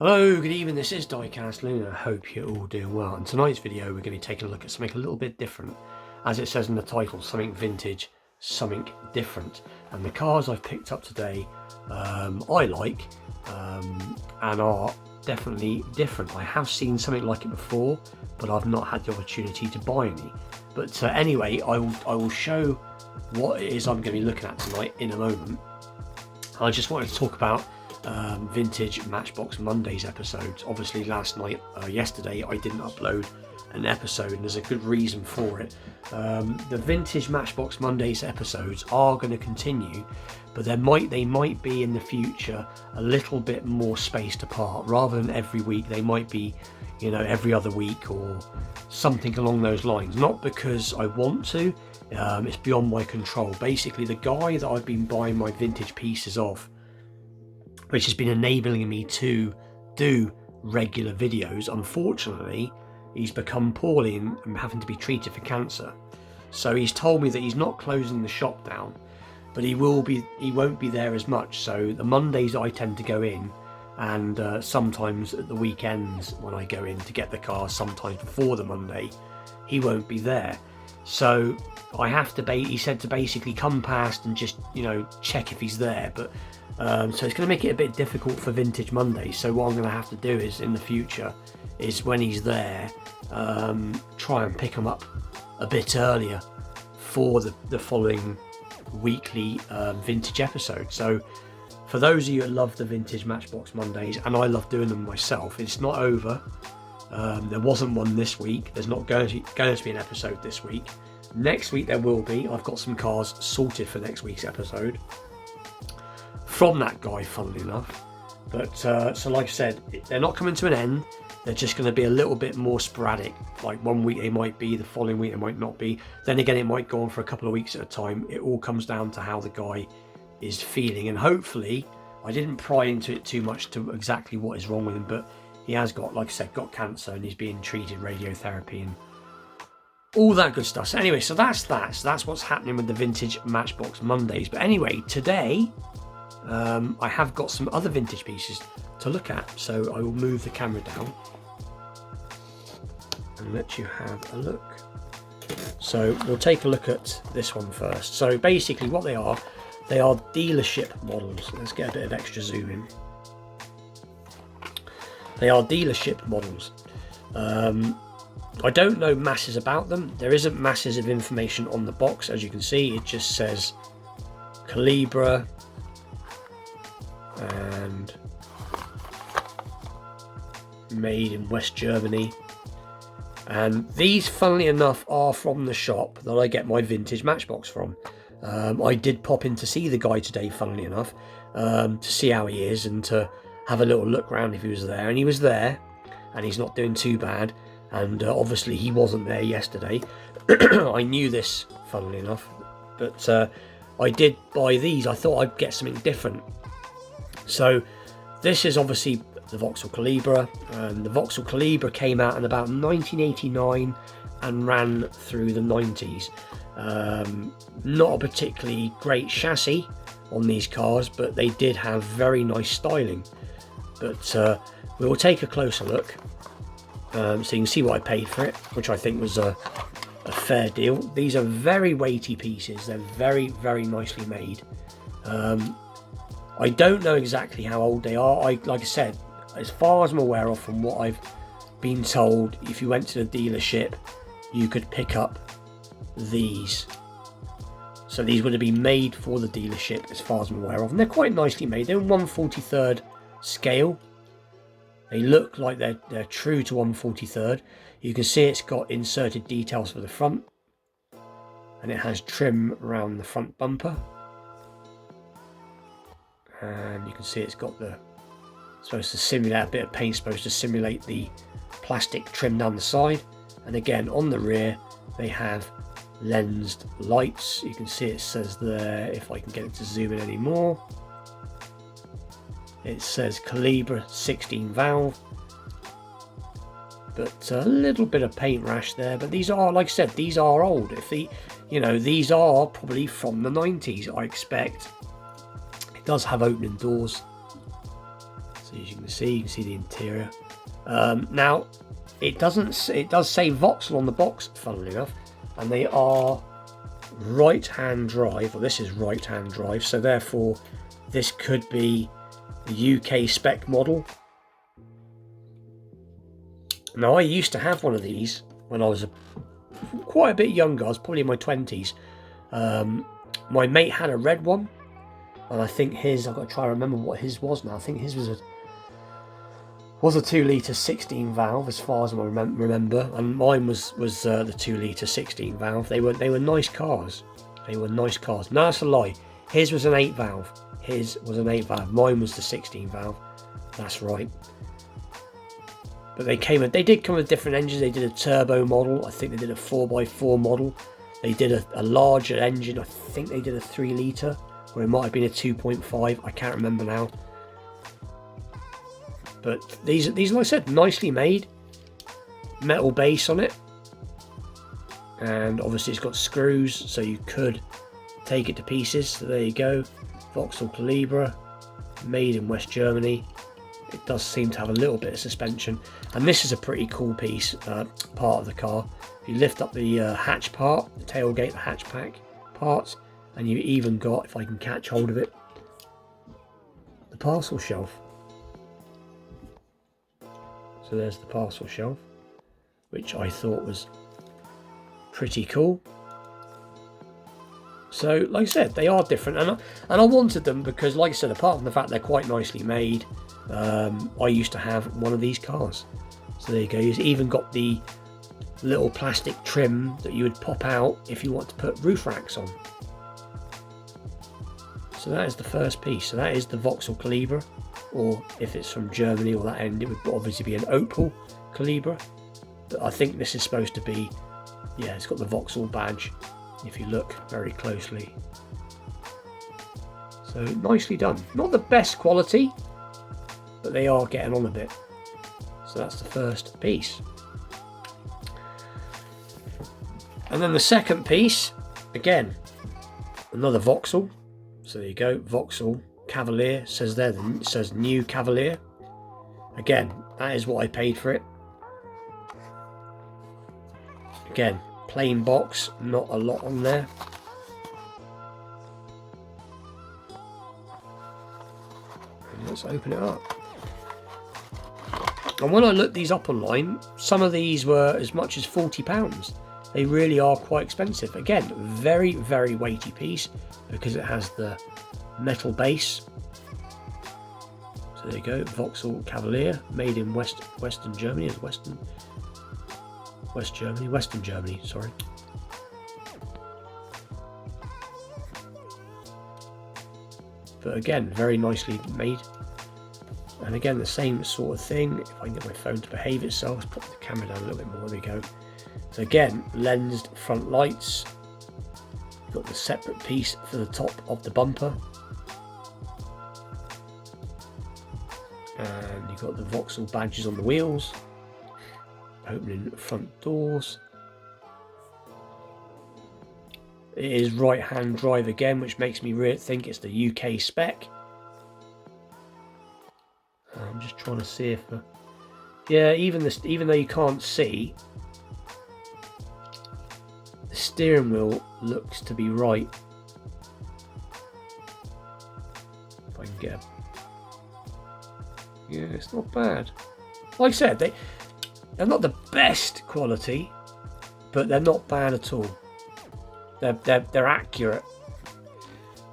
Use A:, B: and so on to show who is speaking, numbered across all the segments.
A: Hello, good evening, this is Diecast Luna. I hope you're all doing well. In tonight's video we're going to be taking a look at something a little bit different. As it says in the title, something vintage, something different. And the cars I've picked up today I like and are definitely different. I have seen something like it before, but I've not had the opportunity to buy any. But anyway, I will show what it is I'm going to be looking at tonight in a moment. I just wanted to talk about vintage Matchbox Mondays episodes. Obviously yesterday I didn't upload an episode, and there's a good reason for it. The vintage Matchbox Mondays episodes are going to continue, but they might be in the future a little bit more spaced apart. Rather than every week, they might be, every other week or something along those lines. Not because I want to, it's beyond my control. Basically, the guy that I've been buying my vintage pieces of, which has been enabling me to do regular videos, unfortunately he's become poorly and having to be treated for cancer. So he's told me that he's not closing the shop down, but he won't be there as much. So the Mondays I tend to go in, and sometimes at the weekends when I go in to get the car, sometimes before the Monday, he won't be there. So I have to he said to basically come past and just check if he's there, but so it's going to make it a bit difficult for Vintage Mondays. So what I'm going to have to do is, in the future, is when he's there, try and pick him up a bit earlier for the following weekly vintage episode. So for those of you that love the vintage Matchbox Mondays, and I love doing them myself, it's not over. There wasn't one this week. There's not going to be an episode this week. Next week there will be. I've got some cars sorted for next week's episode from that guy, funnily enough. But so like I said, they're not coming to an end. They're just going to be a little bit more sporadic. Like one week they might be, the following week they might not be. Then again, it might go on for a couple of weeks at a time. It all comes down to how the guy is feeling, and hopefully I didn't pry into it too much to exactly what is wrong with him, but he has got, like I said, got cancer, and he's being treated radiotherapy and all that good stuff. So anyway, so that's what's happening with the vintage Matchbox Mondays. But anyway, today I have got some other vintage pieces to look at, so I will move the camera down and let you have a look. So we'll take a look at this one first. So basically what they are dealership models. Let's get a bit of extra zoom in. They are dealership models. I don't know masses about them. There isn't masses of information on the box. As you can see, it just says Calibra and made in West Germany. And these, funnily enough, are from the shop that I get my vintage Matchbox from. I did pop in to see the guy today, funnily enough, to see how he is and to have a little look around if he was there. And he was there, and he's not doing too bad. And obviously he wasn't there yesterday. I knew this, funnily enough, but I did buy these. I thought I'd get something different. So this is obviously the Vauxhall Calibra, and the Vauxhall Calibra came out in about 1989 and ran through the 90s. Not a particularly great chassis on these cars, but they did have very nice styling. But we will take a closer look, so you can see what I paid for it, which I think was a fair deal. These are very weighty pieces. They're very, very nicely made. I don't know exactly how old they are. Like I said, as far as I'm aware of, from what I've been told, if you went to the dealership, you could pick up these. So these would have been made for the dealership, as far as I'm aware of. And they're quite nicely made. They're 1/43rd scale. They look like they're true to 1/43rd. You can see it's got inserted details for the front, and it has trim around the front bumper. And you can see it's got supposed to simulate a bit of paint, supposed to simulate the plastic trim down the side. And again, on the rear they have lensed lights. You can see it says there, if I can get it to zoom in any more, it says Calibra 16 valve, but a little bit of paint rash there. But these are, like I said, these are old. If these are probably from the 90s, I expect. It does have opening doors, So as you can see the interior. Now it does say Vauxhall on the box, funnily enough, and they are right-hand drive, or this is right-hand drive, so therefore this could be the UK spec model. Now I used to have one of these when I was quite a bit younger. I was probably in my 20s. My mate had a red one, and I think his, I've got to try and remember what his was now. I think his was a 2 litre 16 valve, as far as I remember, and mine was the 2 litre 16 valve. They were nice cars. They were nice cars. No, that's a lie. His was an 8 valve. His was an 8 valve. Mine was the 16 valve. That's right. But they did come with different engines. They did a turbo model. I think they did a 4x4 model. They did a larger engine. I think they did a 3 litre, or it might have been a 2.5. I can't remember now. But these, like I said, nicely made. Metal base on it. And obviously it's got screws, so you could take it to pieces. So there you go. Vauxhall Calibra, made in West Germany. It does seem to have a little bit of suspension. And this is a pretty cool piece, part of the car. If you lift up the hatch part, the tailgate, the hatchback parts, and you even got, if I can catch hold of it, the parcel shelf. So there's the parcel shelf, which I thought was pretty cool. So, like I said, they are different, and I wanted them because, like I said, apart from the fact they're quite nicely made, I used to have one of these cars. So there you go. You've even got the little plastic trim that you would pop out if you want to put roof racks on. So that is the first piece. So that is the Vauxhall Calibra, or if it's from Germany or that end, it would obviously be an Opel Calibra. But I think this is supposed to be, yeah, it's got the Vauxhall badge if you look very closely. So nicely done. Not the best quality, but they are getting on a bit. So that's the first piece. And then the second piece, again, another Vauxhall. So there you go, Vauxhall Cavalier, says there, it says new Cavalier. Again, that is what I paid for it. Again, plain box, not a lot on there. And let's open it up. And when I looked these up online, some of these were as much as £40. They really are quite expensive. Again, very, very weighty piece because it has the metal base. So there you go, Vauxhall Cavalier, made in Western Germany, Western Germany, sorry. But again, very nicely made. And again, the same sort of thing. If I can get my phone to behave itself, let's pop the camera down a little bit more. There we go. So again, lensed front lights. You've got the separate piece for the top of the bumper. And you've got the Vauxhall badges on the wheels. Opening front doors. It is right-hand drive again, which makes me really think it's the UK spec. I'm just trying to see if, yeah, even though you can't see, the steering wheel looks to be right. If I can get a, yeah, it's not bad. Like I said, they're not the best quality, but they're not bad at all. They're accurate.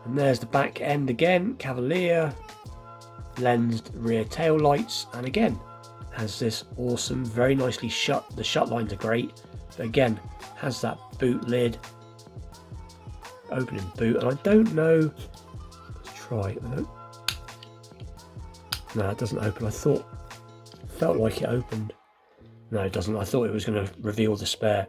A: And there's the back end again, Cavalier, lensed rear tail lights, and again has this awesome, very nicely shut. The shut lines are great, but again has that boot lid, opening boot, and I don't know. Let's try it. No, it doesn't open. Felt like it opened. No, it doesn't. I thought it was going to reveal the spare,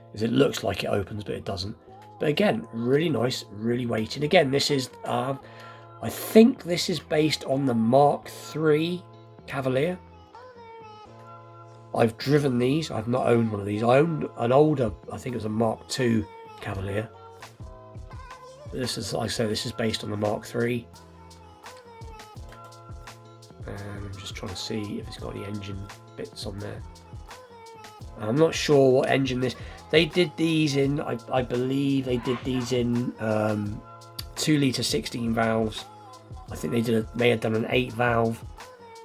A: because it looks like it opens, but it doesn't. But again, really nice, really weighty. And again, this is, I think this is based on the Mark III Cavalier. I've driven these. I've not owned one of these. I owned an older, I think it was a Mark II Cavalier. This is, like I say, this is based on the Mark III. And trying to see if it's got any engine bits on there. I'm not sure what engine this. They did these in, I believe they did these in 2 litre 16 valves. I think they may have done an 8 valve.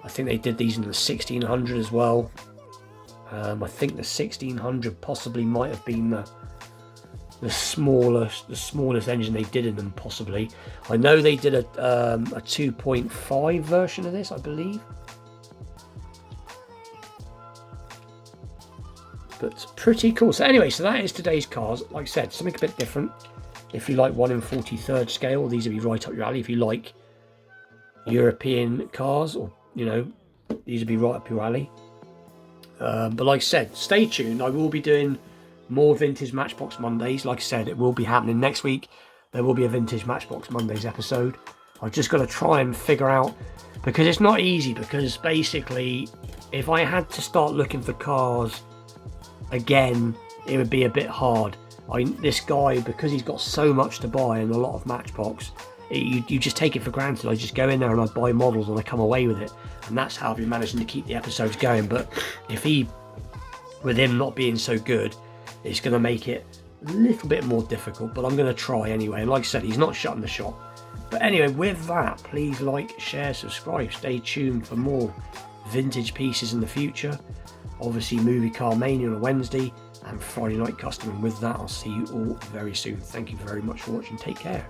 A: I think they did these in the 1600 as well. I think the 1600 possibly might have been the smallest engine they did in them, possibly. I know they did a 2.5 version of this, I believe. But pretty cool. So anyway, so that is today's cars. Like I said, something a bit different. If you like 1 in 43rd scale, these will be right up your alley. If you like European cars, or you know, these will be right up your alley. But like I said, stay tuned. I will be doing more Vintage Matchbox Mondays. Like I said, it will be happening next week. There will be a Vintage Matchbox Mondays episode. I've just got to try and figure out, because it's not easy, because basically if I had to start looking for cars again, it would be a bit hard. This guy, because he's got so much to buy and a lot of Matchbox, you just take it for granted. I just go in there and I buy models and I come away with it, and that's how I've been managing to keep the episodes going. But with him not being so good, it's going to make it a little bit more difficult, but I'm going to try anyway. And like I said, he's not shutting the shop. But anyway, with that, please like, share, subscribe. Stay tuned for more vintage pieces in the future. Obviously, Movie Car Mania on a Wednesday and Friday Night Custom. And with that, I'll see you all very soon. Thank you very much for watching. Take care.